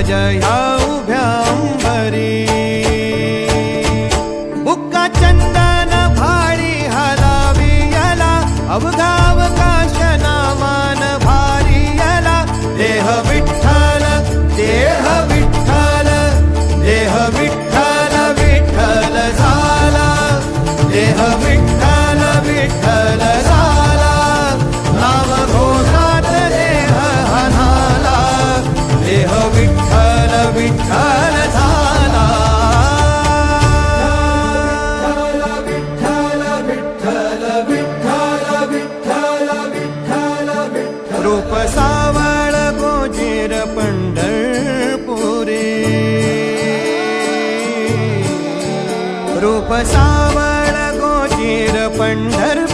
ह्या उभ्या अंबरी बुक्का चंदन भाडी हलावी याला अवघावकाश नामान भारी याला देह विठ्ठल देह विठ्ठल देह विठ्ठल विठ्ठल झाला देह विठ्ठल विठ्ठल झाला नाम घोषात देह हनाला देह विठ्ठल विठ्ठल झाला विठ्ठल विठ्ठल विठ्ठल विठ्ठल विठ्ठल विठ्ठल रूप सावळ गोजीर पंढरपुरी रूप सावळ गोजीर पंढरपुरी